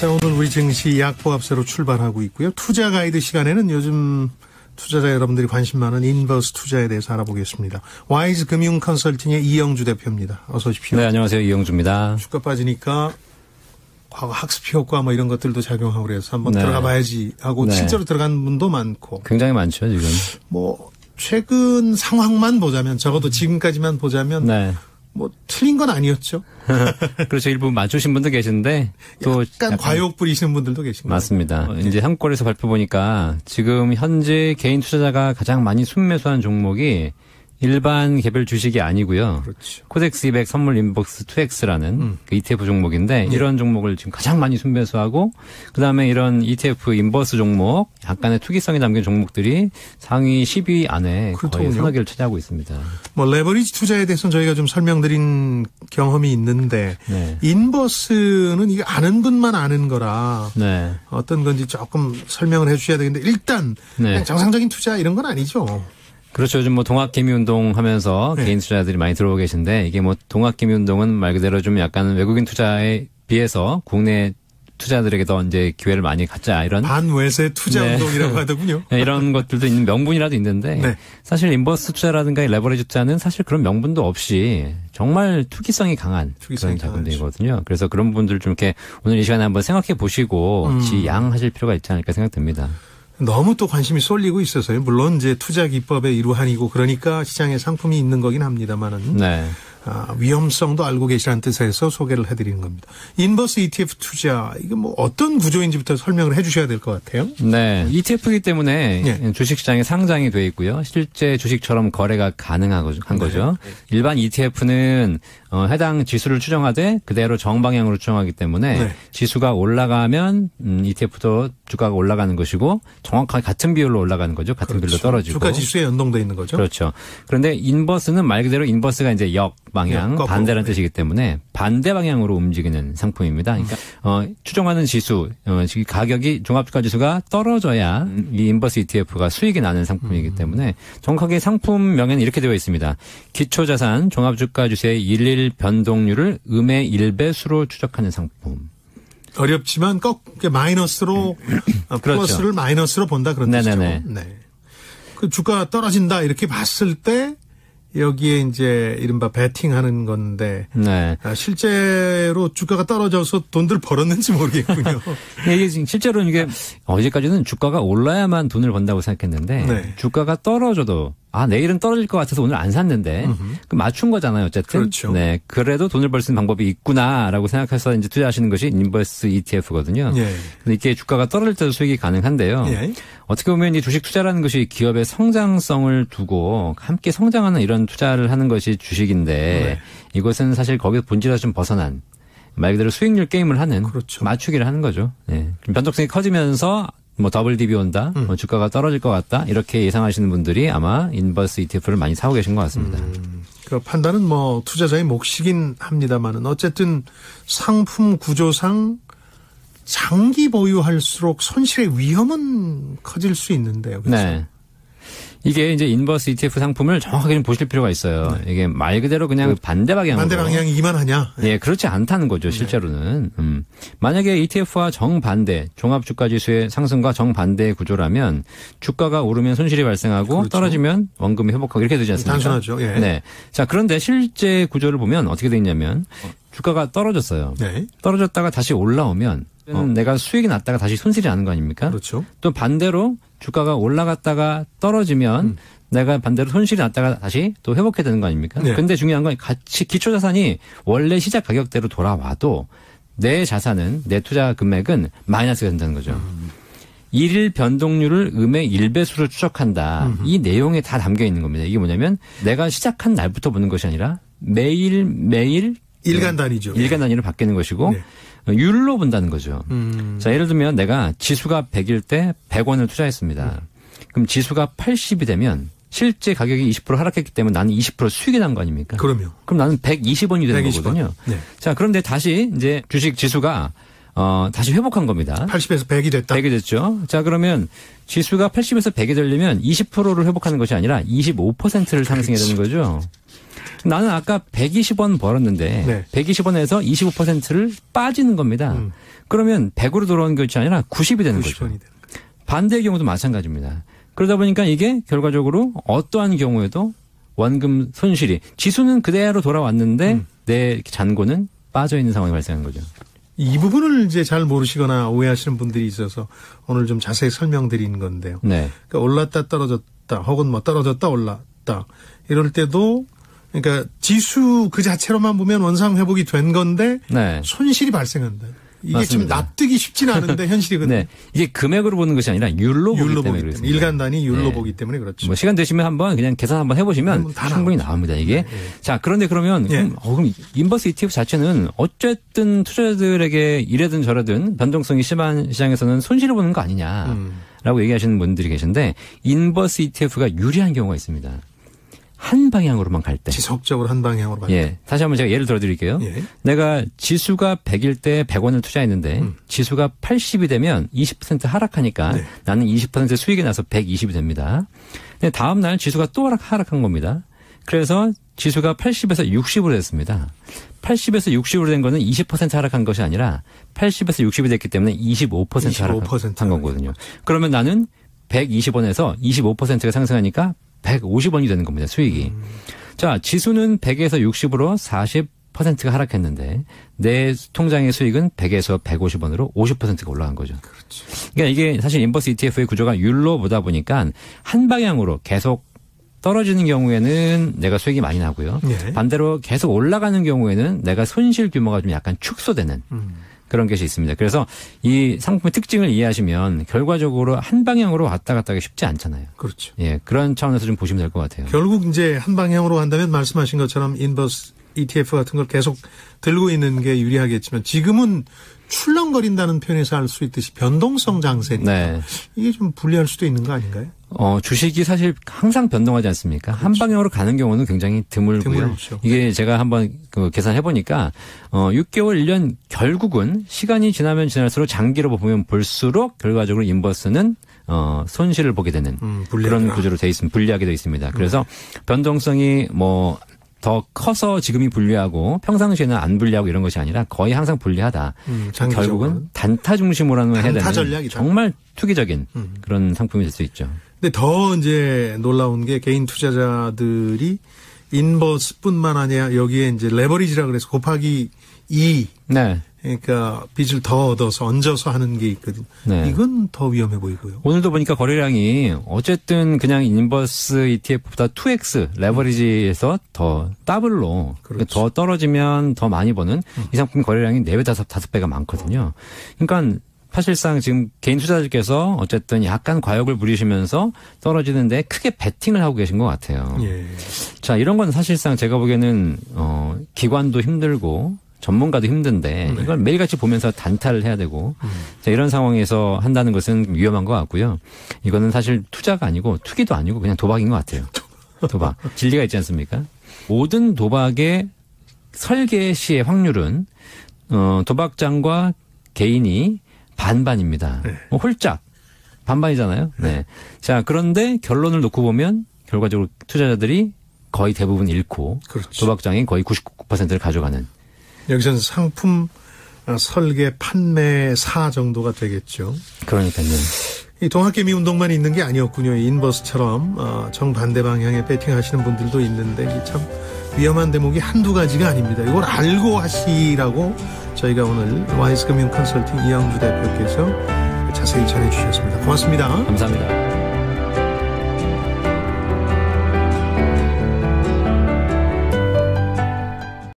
자, 오늘 우리 증시 약보합세로 출발하고 있고요. 투자 가이드 시간에는 요즘 투자자 여러분들이 관심 많은 인버스 투자에 대해서 알아보겠습니다. 와이즈 금융 컨설팅의 이영주 대표입니다. 어서 오십시오. 네, 안녕하세요. 이영주입니다. 주가 빠지니까 과거 학습 효과 뭐 이런 것들도 작용하고 그래서 한번 들어가 봐야지 하고 실제로 들어간 분도 많고. 굉장히 많죠, 지금. 뭐 최근 상황만 보자면 적어도 지금까지만 보자면 뭐 틀린 건 아니었죠. 그렇죠. 일부 맞추신 분도 계신데 또 약간 과욕 부리시는 분들도 계신 거예요. 맞습니다. 이제 한국거래소 발표 보니까 지금 현재 개인 투자자가 가장 많이 순매수한 종목이 일반 개별 주식이 아니고요. 그렇죠. 코덱스 200 선물 인복스 2X라는 그 ETF 종목인데 이런 종목을 지금 가장 많이 순매수하고 그다음에 이런 ETF 인버스 종목 약간의 투기성이 담긴 종목들이 상위 10위 안에 거의 서너 개를 차지하고 있습니다. 뭐 레버리지 투자에 대해서는 저희가 좀 설명드린 경험이 있는데 인버스는 이게 아는 분만 아는 거라 어떤 건지 조금 설명을 해 주셔야 되겠는데 일단 그냥 정상적인 투자 이런 건 아니죠. 그렇죠. 요즘 뭐 동학개미운동 하면서 개인 투자자들이 많이 들어오고 계신데 이게 뭐 동학개미운동은 말 그대로 좀 약간 외국인 투자에 비해서 국내 투자자들에게 더 이제 기회를 많이 갖자 이런 반외세 투자 운동이라고 하더군요. 이런 것들도 있는 명분이라도 있는데 사실 인버스 투자라든가 레버리지 투자는 사실 그런 명분도 없이 정말 투기성이 강한 그런 자금들이거든요. 그래서 그런 분들 좀 이렇게 오늘 이 시간에 한번 생각해 보시고 지양하실 필요가 있지 않을까 생각됩니다. 너무 또 관심이 쏠리고 있어서요. 물론 이제 투자 기법의 일환이고 그러니까 시장에 상품이 있는 거긴 합니다만은 위험성도 알고 계시라는 뜻에서 소개를 해드리는 겁니다. 인버스 ETF 투자 이게 뭐 어떤 구조인지부터 설명을 해주셔야 될 것 같아요. 네, ETF이기 때문에 주식시장에 상장이 돼 있고요. 실제 주식처럼 거래가 가능한 거죠. 일반 ETF는 해당 지수를 추정하되 그대로 정방향으로 추정하기 때문에 지수가 올라가면 ETF도 주가가 올라가는 것이고 정확하게 같은 비율로 올라가는 거죠. 같은 비율로 떨어지고. 주가 지수에 연동돼 있는 거죠. 그렇죠. 그런데 인버스는 말 그대로 인버스가 이제 역방향, 반대라는 뜻이기 때문에 반대 방향으로 움직이는 상품입니다. 그러니까 추정하는 지수, 가격이 종합주가 지수가 떨어져야 이 인버스 ETF가 수익이 나는 상품이기 때문에 정확하게 상품명에는 이렇게 되어 있습니다. 기초자산 종합주가 지수의 일일 변동률을 음의 1배수로 추적하는 상품. 어렵지만 꼭 마이너스로 플러스를 마이너스로 본다 그런 뜻이죠. 네. 그 주가 떨어진다 이렇게 봤을 때 여기에 이제 이른바 베팅하는 건데 실제로 주가가 떨어져서 돈들 벌었는지 모르겠군요. 이게 실제로는 이게 어제까지는 주가가 올라야만 돈을 번다고 생각했는데 주가가 떨어져도 내일은 떨어질 것 같아서 오늘 안 샀는데 그 맞춘 거잖아요, 어쨌든. 그렇죠. 그래도 돈을 벌 수 있는 방법이 있구나라고 생각해서 이제 투자하시는 것이 인버스 ETF거든요. 근데 이게 주가가 떨어질 때도 수익이 가능한데요. 어떻게 보면 이 주식 투자라는 것이 기업의 성장성을 두고 함께 성장하는 이런 투자를 하는 것이 주식인데 이것은 사실 거기서 본질에서 좀 벗어난 말 그대로 수익률 게임을 하는 맞추기를 하는 거죠. 변동성이 커지면서 뭐 더블 DB 온다, 뭐 주가가 떨어질 것 같다 이렇게 예상하시는 분들이 아마 인버스 ETF를 많이 사고 계신 것 같습니다. 그 판단은 뭐 투자자의 몫이긴 합니다만은 어쨌든 상품 구조상 장기 보유할수록 손실의 위험은 커질 수 있는데요. 그렇죠? 이게 이제 인버스 ETF 상품을 정확하게 좀 보실 필요가 있어요. 이게 말 그대로 그냥 반대 방향이기만 하냐? 그렇지 않다는 거죠, 실제로는. 만약에 ETF와 정반대, 종합주가지수의 상승과 정반대의 구조라면 주가가 오르면 손실이 발생하고 떨어지면 원금이 회복하고 이렇게 되지 않습니까? 단순하죠. 자, 그런데 실제 구조를 보면 어떻게 돼 있냐면 주가가 떨어졌어요. 떨어졌다가 다시 올라오면 내가 수익이 났다가 다시 손실이 나는 거 아닙니까? 그렇죠. 또 반대로 주가가 올라갔다가 떨어지면 내가 반대로 손실이 났다가 다시 또 회복해야 되는 거 아닙니까? 근데 중요한 건 같이 기초자산이 원래 시작 가격대로 돌아와도 내 자산은 내 투자 금액은 마이너스가 된다는 거죠. 일일 변동률을 음의 1배수로 추적한다. 이 내용에 다 담겨 있는 겁니다. 이게 뭐냐면 내가 시작한 날부터 보는 것이 아니라 매일 일간 단위죠. 일간 단위로 바뀌는 것이고 율로 본다는 거죠. 자, 예를 들면 내가 지수가 100일 때 100원을 투자했습니다. 그럼 지수가 80이 되면 실제 가격이 20% 하락했기 때문에 나는 20% 수익이 난 거 아닙니까? 그럼요. 그럼 나는 120원이 되는 120원. 거거든요. 자, 그런데 다시 이제 주식 지수가 다시 회복한 겁니다. 80에서 100이 됐다. 100이 됐죠. 자, 그러면 지수가 80에서 100이 되려면 20%를 회복하는 것이 아니라 25%를 상승해야 되는 거죠. 나는 아까 120원 벌었는데 네. 120원에서 25%를 빠지는 겁니다. 그러면 100으로 돌아오는 것이 아니라 90이 되는 거죠. 반대의 경우도 마찬가지입니다. 그러다 보니까 이게 결과적으로 어떠한 경우에도 원금 손실이 지수는 그대로 돌아왔는데 내 잔고는 빠져 있는 상황이 발생한 거죠. 이 부분을 이제 잘 모르시거나 오해하시는 분들이 있어서 오늘 좀 자세히 설명드리는 건데요. 네. 그러니까 올랐다 떨어졌다 혹은 뭐 떨어졌다 올랐다 이럴 때도 그러니까 지수 그 자체로만 보면 원상 회복이 된 건데 네. 손실이 발생한다. 이게 맞습니다. 좀 납득이 쉽지는 않은데 현실이거든요. 네. 이게 금액으로 보는 것이 아니라 율로 보기 때문에 그렇습니다. 일간 단위 율로 네. 보기 때문에 그렇죠. 뭐 시간 되시면 한번 그냥 계산 한번 해보시면 충분히 나옵니다. 이게. 네. 자, 그런데 그러면 그럼 인버스 ETF 자체는 어쨌든 투자자들에게 이래든 저래든 변동성이 심한 시장에서는 손실을 보는 거 아니냐라고 얘기하시는 분들이 계신데 인버스 ETF가 유리한 경우가 있습니다. 한 방향으로만 갈 때. 지속적으로 한 방향으로 갈 때. 예. 다시 한번 제가 예를 들어 드릴게요. 예. 내가 지수가 100일 때 100원을 투자했는데 지수가 80이 되면 20% 하락하니까 네. 나는 20% 수익이 나서 120이 됩니다. 근데 다음 날 지수가 또 하락한 겁니다. 그래서 지수가 80에서 60으로 됐습니다. 80에서 60으로 된 거는 20% 하락한 것이 아니라 80에서 60이 됐기 때문에 25% 하락한 거거든요. 그러면 나는 120원에서 25%가 상승하니까 150원이 되는 겁니다. 수익이. 자, 지수는 100에서 60으로 40%가 하락했는데 내 통장의 수익은 100에서 150원으로 50%가 올라간 거죠. 그렇죠. 그러니까 이게 사실 인버스 ETF의 구조가 율로 보다 보니까 한 방향으로 계속 떨어지는 경우에는 내가 수익이 많이 나고요. 네. 반대로 계속 올라가는 경우에는 내가 손실 규모가 좀 약간 축소되는 그런 것이 있습니다. 그래서 이 상품의 특징을 이해하시면 결과적으로 한 방향으로 왔다 갔다 하기 쉽지 않잖아요. 그렇죠. 예, 그런 차원에서 좀 보시면 될 것 같아요. 결국 이제 한 방향으로 한다면 말씀하신 것처럼 인버스 ETF 같은 걸 계속 들고 있는 게 유리하겠지만 지금은 출렁거린다는 표현에서 알 수 있듯이 변동성 장세니까 네. 이게 좀 불리할 수도 있는 거 아닌가요? 주식이 사실 항상 변동하지 않습니까? 그렇죠. 한 방향으로 가는 경우는 굉장히 드물고요. 드물죠. 이게 제가 한번 계산해 보니까 6개월, 1년 결국은 시간이 지나면 지날수록 장기로 보면 볼수록 결과적으로 인버스는 손실을 보게 되는 그런 구조로 돼 있습니다. 불리하게 돼 있습니다. 그래서 변동성이 더 커서 지금이 불리하고 평상시에는 안 불리하고 이런 것이 아니라 거의 항상 불리하다. 결국은 단타 중심으로 해야 되는 전략이다. 정말 투기적인 그런 상품이 될 수 있죠. 근데 더 이제 놀라운 게 개인 투자자들이 인버스뿐만 아니라 여기에 이제 레버리지라 그래서 곱하기 2. 네. 그러니까 빚을 더 얻어서 얹어서 하는 게 있거든요. 네. 이건 더 위험해 보이고요. 오늘도 보니까 거래량이 어쨌든 그냥 인버스 ETF보다 2x 레버리지에서 더 더블로 그렇죠. 더 떨어지면 더 많이 버는 이 상품 거래량이 4배, 5배가 많거든요. 그러니까 사실상 지금 개인 투자자들께서 어쨌든 약간 과욕을 부리시면서 떨어지는데 크게 베팅을 하고 계신 것 같아요. 예. 자, 이런 건 사실상 제가 보기에는 기관도 힘들고 전문가도 힘든데 이걸 매일같이 보면서 단타를 해야 되고 자, 이런 상황에서 한다는 것은 위험한 것 같고요. 이거는 사실 투자가 아니고 투기도 아니고 그냥 도박인 것 같아요. 도박. 진리가 있지 않습니까? 모든 도박의 설계 시의 확률은 도박장과 개인이 반반입니다. 네. 홀짝 반반이잖아요. 네. 자, 그런데 결론을 놓고 보면 결과적으로 투자자들이 거의 대부분 잃고 그렇죠. 도박장이 거의 99%를 가져가는. 여기서는 상품 설계 판매사 정도가 되겠죠. 그러니까요. 이 동학개미 운동만 있는 게 아니었군요. 인버스처럼 정반대 방향에 배팅하시는 분들도 있는데 이 참 위험한 대목이 한두 가지가 아닙니다. 이걸 알고 하시라고 저희가 오늘 와이스금융 컨설팅 이영주 대표께서 자세히 전해주셨습니다. 고맙습니다. 감사합니다.